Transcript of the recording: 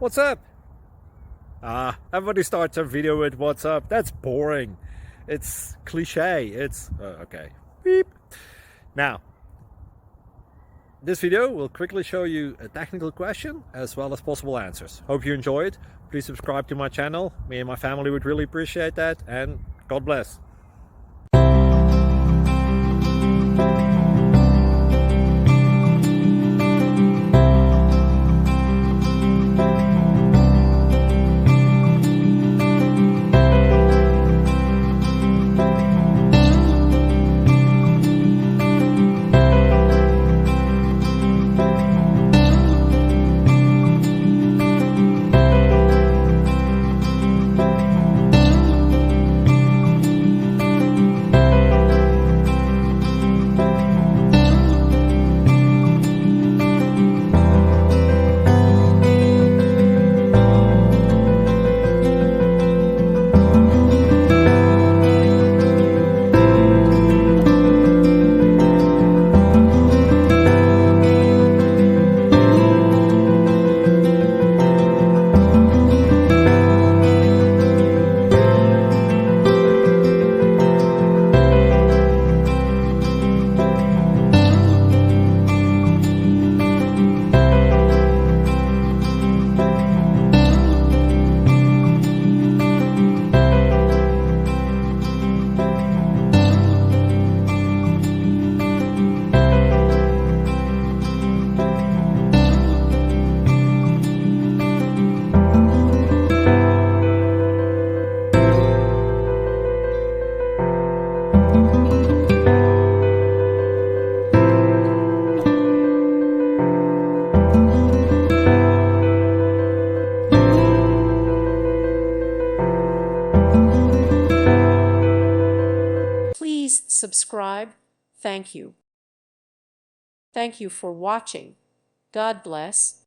What's up? Everybody starts a video with what's up. That's boring. It's cliche. It's okay. Beep. Now, this video will quickly show you a technical question as well as possible answers. Hope you enjoy it. Please subscribe to my channel. Me and my family would really appreciate that, and God bless. Please subscribe. Thank you. Thank you for watching. God bless.